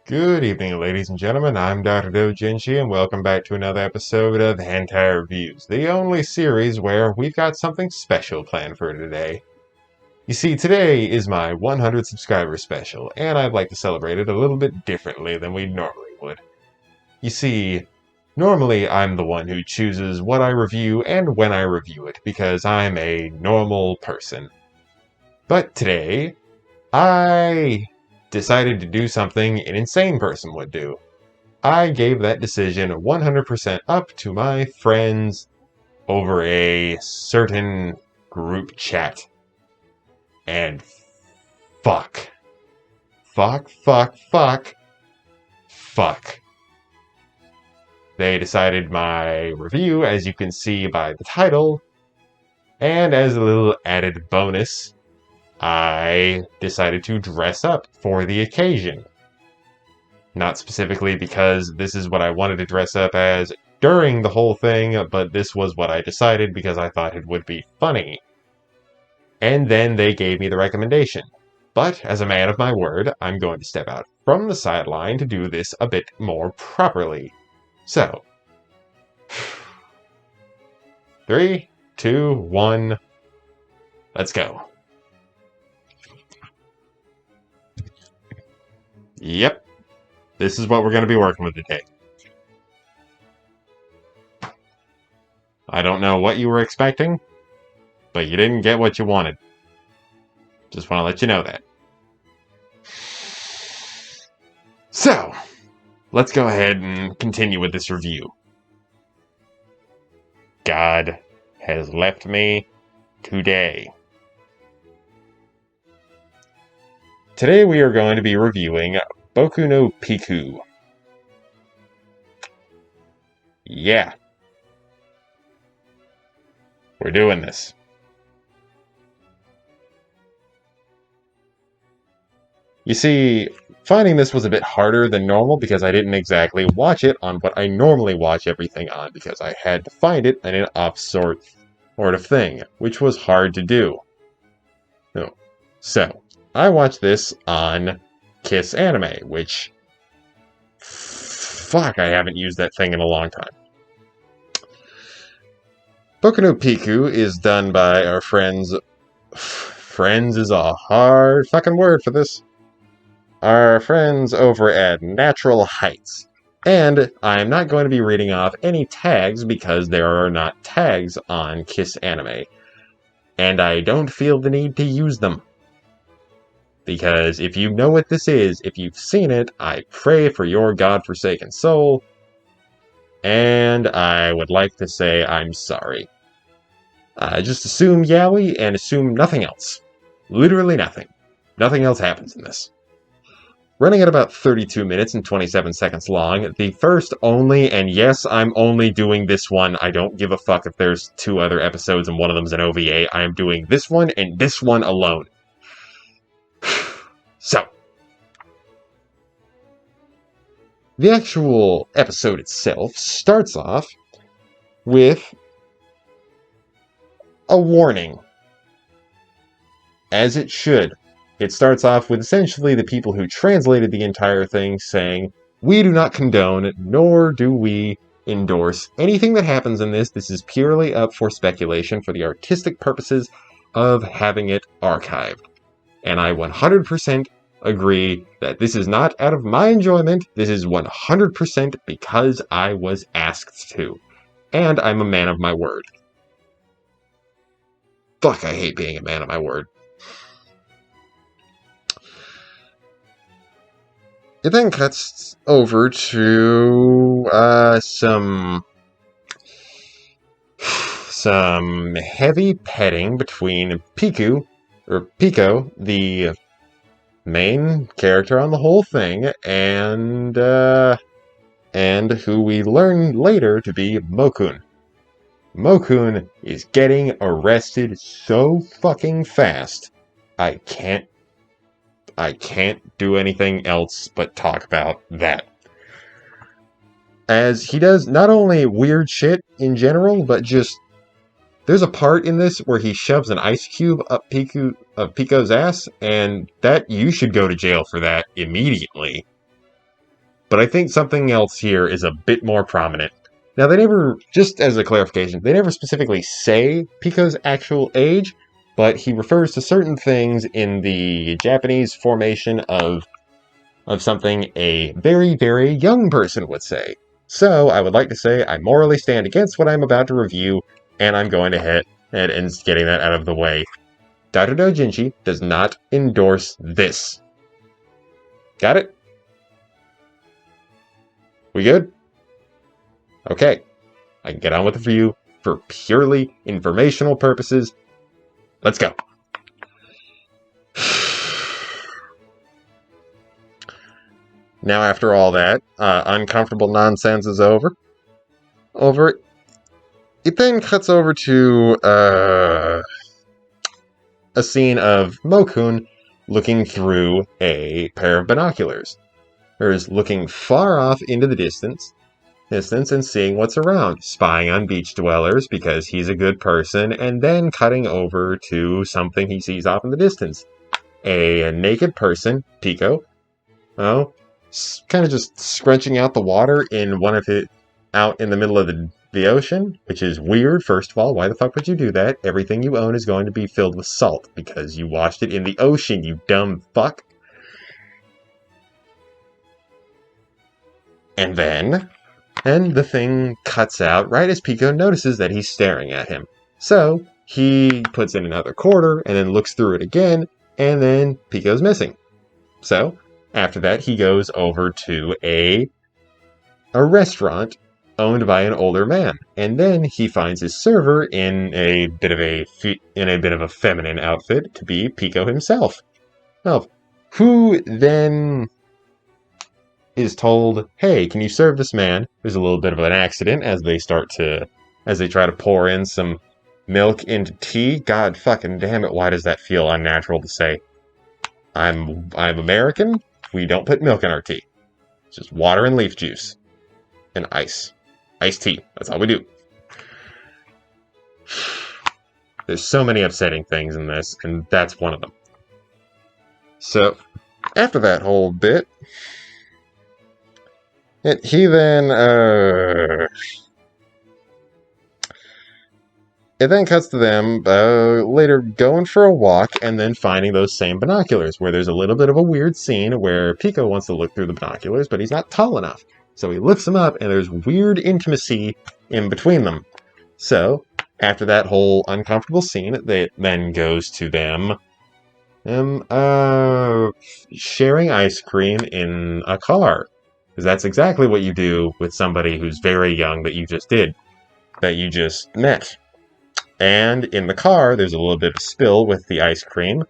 Good evening, ladies and gentlemen. I'm Dr. Doujinshi, and welcome back to another episode of Hentai Reviews, the only series where we've got something special planned for today. You see, today is my 100 subscriber special, and I'd like to celebrate it a little bit differently than we normally would. You see, normally I'm the one who chooses what I review and when I review it, because I'm a normal person. But today, I decided to do something an insane person would do. I gave that decision 100% up to my friends over a certain group chat. And fuck. Fuck, fuck, fuck. Fuck. They decided my review, as you can see by the title, and as a little added bonus, I decided to dress up for the occasion. Not specifically because this is what I wanted to dress up as during the whole thing, but this was what I decided because I thought it would be funny. And then they gave me the recommendation. But as a man of my word, I'm going to step out from the sideline to do this a bit more properly. So, 3, 2, 1, let's go. Yep, this is what we're going to be working with today. I don't know what you were expecting, but you didn't get what you wanted. Just want to let you know that. So, let's go ahead and continue with this review. God has left me today. Today we are going to be reviewing Boku no Pico. Yeah. We're doing this. You see, finding this was a bit harder than normal because I didn't exactly watch it on what I normally watch everything on because I had to find it in an off-sort of thing, which was hard to do. No. So, I watched this on Kiss Anime, which... Fuck, I haven't used that thing in a long time. Boku no Pico is done by our friends... Friends is a hard fucking word for this. Our friends over at Natural Heights. And I'm not going to be reading off any tags because there are not tags on Kiss Anime. And I don't feel the need to use them. Because if you know what this is, if you've seen it, I pray for your godforsaken soul. And I would like to say I'm sorry. Just assume yaoi and assume nothing else. Literally nothing. Nothing else happens in this. Running at about 32 minutes and 27 seconds long, the first only, and yes, I'm only doing this one, I don't give a fuck if there's 2 other episodes and one of them's an OVA, I am doing this one and this one alone. So, the actual episode itself starts off with a warning. As it should. It starts off with essentially the people who translated the entire thing saying, "We do not condone, nor do we endorse anything that happens in this. This is purely up for speculation for the artistic purposes of having it archived." And I 100% agree that this is not out of my enjoyment. This is 100% because I was asked to. And I'm a man of my word. Fuck, I hate being a man of my word. It then cuts over to some heavy petting between Pico, the main character on the whole thing, and who we learn later to be Mokun. Mokun is getting arrested so fucking fast, I can't do anything else but talk about that. As he does not only weird shit in general, but just... There's a part in this where he shoves an ice cube up Pico's ass, and that you should go to jail for that immediately. but I think something else here is a bit more prominent. Now, they never, just as a clarification, they never specifically say Pico's actual age, but he refers to certain things in the Japanese formation of something a very, very young person would say. So, I would like to say I morally stand against what I'm about to review, and I'm going to hit and getting that out of the way. Dr. Doujinshi does not endorse this. Got it? We good? Okay. I can get on with the review for purely informational purposes. Let's go. Now, after all that uncomfortable nonsense is over, it then cuts over to a scene of Mokun looking through a pair of binoculars. There's looking far off into the distance and seeing what's around, spying on beach dwellers because he's a good person, and then cutting over to something he sees off in the distance. A naked person, Pico, kind of just scrunching out the water out in the middle of the ocean, which is weird. First of all, why the fuck would you do that? Everything you own is going to be filled with salt because you washed it in the ocean, you dumb fuck. And then the thing cuts out right as Pico notices that he's staring at him. So he puts in another quarter and then looks through it again, and then Pico's missing. So after that, he goes over to a restaurant owned by an older man, and then he finds his server in a bit of a feminine outfit to be Pico himself. Well, who then is told, "Hey, can you serve this man?" There's a little bit of an accident as they try to pour in some milk into tea. God fucking damn it! Why does that feel unnatural to say? I'm American. We don't put milk in our tea. It's just water and leaf juice. And iced tea. That's all we do. There's so many upsetting things in this, and that's one of them. So, after that whole bit, he then, it then cuts to them later going for a walk and then finding those same binoculars, where there's a little bit of a weird scene where Pico wants to look through the binoculars, but he's not tall enough. So he lifts them up, and there's weird intimacy in between them. So, after that whole uncomfortable scene, it then goes to them sharing ice cream in a car. Because that's exactly what you do with somebody who's very young that you just met. And in the car, there's a little bit of spill with the ice cream,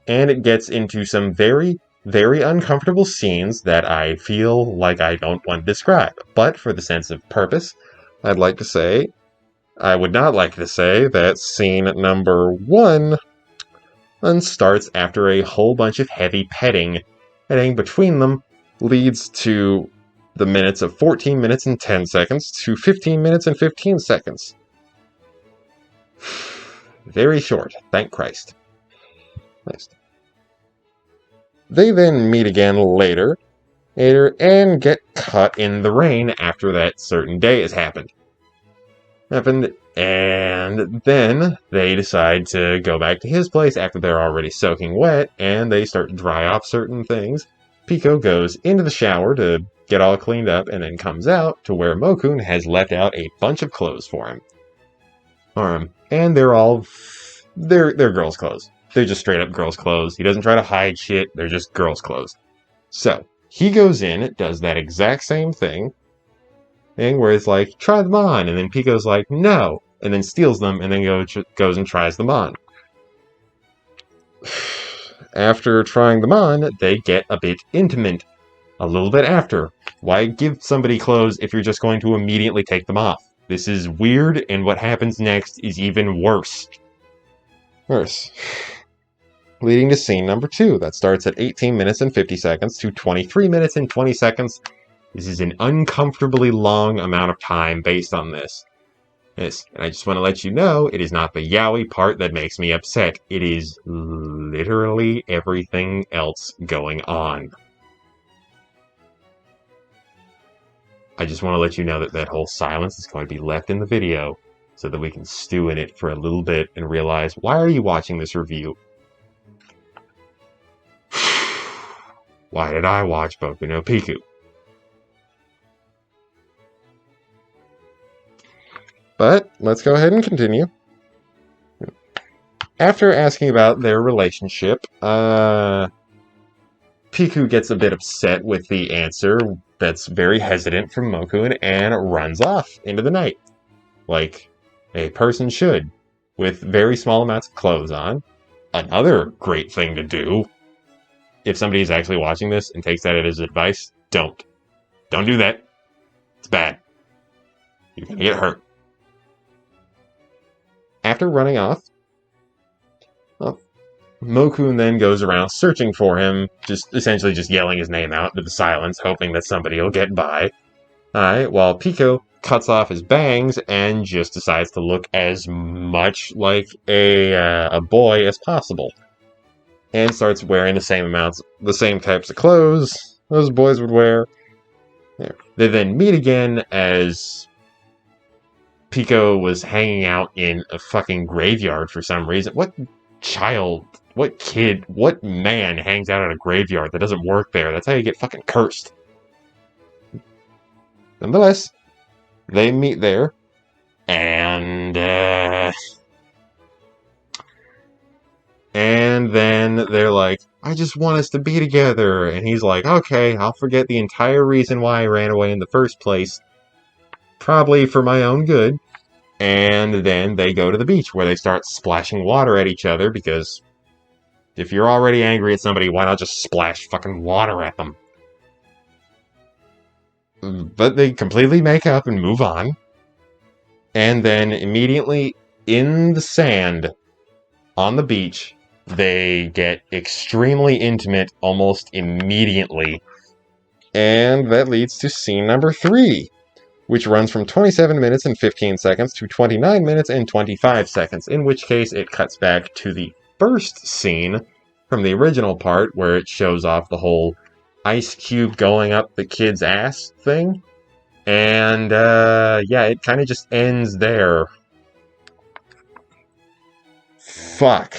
and it gets into some very, very uncomfortable scenes that I feel like I don't want to describe. But for the sense of purpose, I would not like to say that scene number 1 starts after a whole bunch of heavy petting between them leads to the minutes of 14 minutes and 10 seconds to 15 minutes and 15 seconds. Very short, thank Christ. Nice. They then meet again later and get caught in the rain after that certain day has happened. And then they decide to go back to his place after they're already soaking wet, and they start to dry off certain things. Pico goes into the shower to get all cleaned up, and then comes out to where Mokun has left out a bunch of clothes for him. And they're girls' clothes. They're just straight up girls' clothes. He doesn't try to hide shit. They're just girls' clothes. So he goes in, does that exact same thing where it's like, try them on, and then Pico's like, no, and then steals them, and then goes and tries them on. After trying them on, they get a bit intimate. A little bit after. Why give somebody clothes if you're just going to immediately take them off? This is weird, and what happens next is even worse. Leading to scene number 2. That starts at 18 minutes and 50 seconds to 23 minutes and 20 seconds. This is an uncomfortably long amount of time based on this. Yes, and I just want to let you know, it is not the yaoi part that makes me upset. It is literally everything else going on. I just want to let you know that that whole silence is going to be left in the video so that we can stew in it for a little bit and realize, why are you watching this review? Why did I watch Boku no Pico? But let's go ahead and continue. After asking about their relationship, Pico gets a bit upset with the answer that's very hesitant from Mokun and runs off into the night. Like a person should, with very small amounts of clothes on. Another great thing to do. If somebody is actually watching this and takes that as advice, don't. Don't do that. It's bad. You're gonna get hurt. After running off, Mokun then goes around searching for him, essentially just yelling his name out into the silence, hoping that somebody will get by. Alright, while Pico cuts off his bangs and just decides to look as much like a boy as possible. And starts wearing the same types of clothes those boys would wear. They then meet again as Pico was hanging out in a fucking graveyard for some reason. What child, what kid, what man hangs out at a graveyard that doesn't work there? That's how you get fucking cursed. Nonetheless, they meet there, and then they're like, I just want us to be together. And he's like, okay, I'll forget the entire reason why I ran away in the first place. Probably for my own good. And then they go to the beach where they start splashing water at each other because if you're already angry at somebody, why not just splash fucking water at them? But they completely make up and move on. And then immediately in the sand on the beach, they get extremely intimate almost immediately. And that leads to scene number 3, which runs from 27 minutes and 15 seconds to 29 minutes and 25 seconds, in which case it cuts back to the first scene from the original part where it shows off the whole ice cube going up the kid's ass thing. And, yeah, it kind of just ends there. Fuck.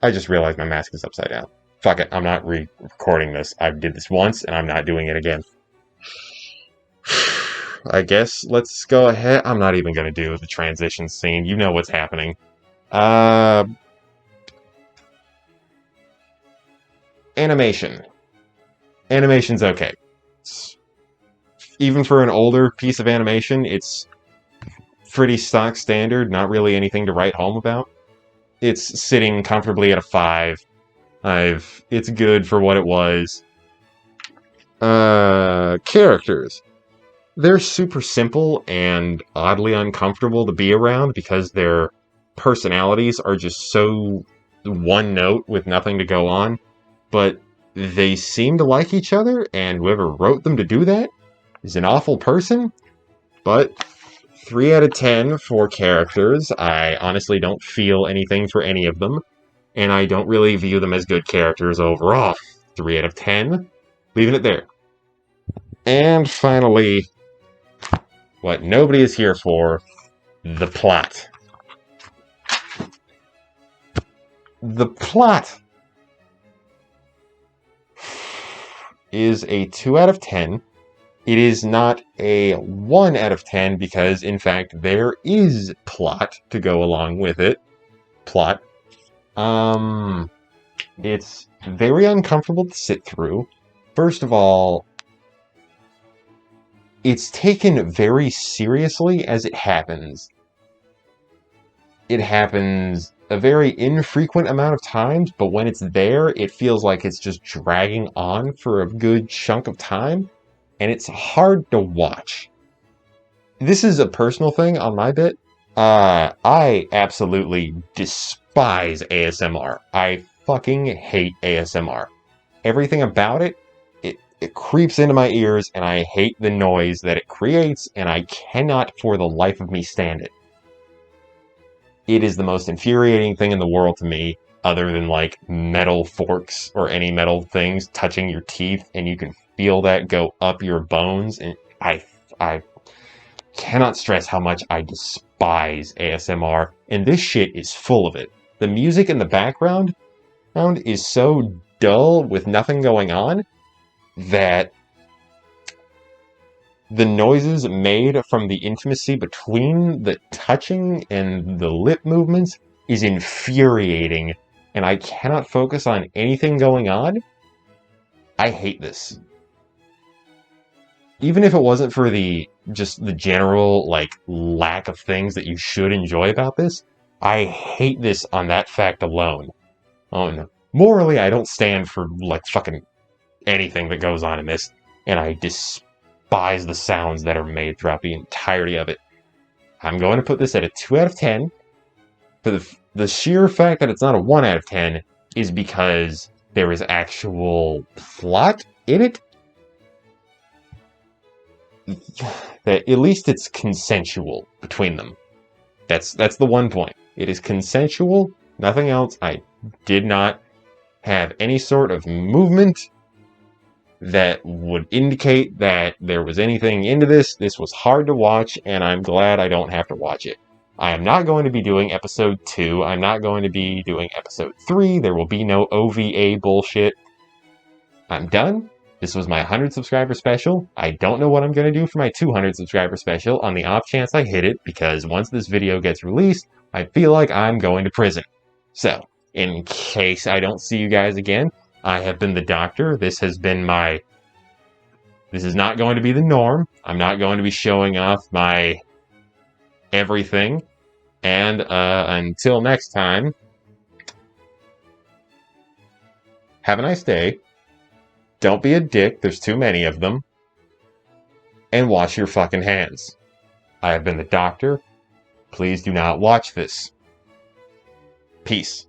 I just realized my mask is upside down. Fuck it, I'm not recording this. I did this once, and I'm not doing it again. I guess let's go ahead. I'm not even going to do the transition scene. You know what's happening. Animation. Animation's okay. Even for an older piece of animation, it's pretty stock standard, not really anything to write home about. It's sitting comfortably at a 5. It's good for what it was. Characters. They're super simple and oddly uncomfortable to be around because their personalities are just so one note with nothing to go on. But they seem to like each other, and whoever wrote them to do that is an awful person. But 3 out of 10 for characters. I honestly don't feel anything for any of them, and I don't really view them as good characters overall. 3 out of 10. Leaving it there. And finally, what nobody is here for, the plot. The plot is a 2 out of 10. It is not a 1 out of 10 because, in fact, there is plot to go along with it. Plot. It's very uncomfortable to sit through. First of all, it's taken very seriously as it happens. It happens a very infrequent amount of times, but when it's there, it feels like it's just dragging on for a good chunk of time. And it's hard to watch. This is a personal thing on my bit. I absolutely despise ASMR. I fucking hate ASMR. Everything about it, it creeps into my ears, and I hate the noise that it creates, and I cannot for the life of me stand it. It is the most infuriating thing in the world to me, other than like metal forks or any metal things touching your teeth, and you can feel that go up your bones. And I cannot stress how much I despise ASMR, and this shit is full of it. The music in the background is so dull with nothing going on that the noises made from the intimacy between the touching and the lip movements is infuriating, and I cannot focus on anything going on. I hate this. Even if it wasn't for the general lack of things that you should enjoy about this, I hate this on that fact alone. Oh no. Morally, I don't stand for fucking anything that goes on in this, and I despise the sounds that are made throughout the entirety of it. I'm going to put this at a 2 out of 10. For the sheer fact that it's not a 1 out of 10 is because there is actual plot in it. That at least it's consensual between them. That's the one point. It is consensual, nothing else. I did not have any sort of movement that would indicate that there was anything into this. This was hard to watch, and I'm glad I don't have to watch it. I am not going to be doing episode 2. I'm not going to be doing episode 3. There will be no OVA bullshit. I'm done. This was my 100 subscriber special. I don't know what I'm going to do for my 200 subscriber special on the off chance I hit it, because once this video gets released, I feel like I'm going to prison. So, in case I don't see you guys again, I have been the Doctor. This has been this is not going to be the norm. I'm not going to be showing off my everything. And until next time, have a nice day. Don't be a dick, there's too many of them. And wash your fucking hands. I have been the Doctor. Please do not watch this. Peace.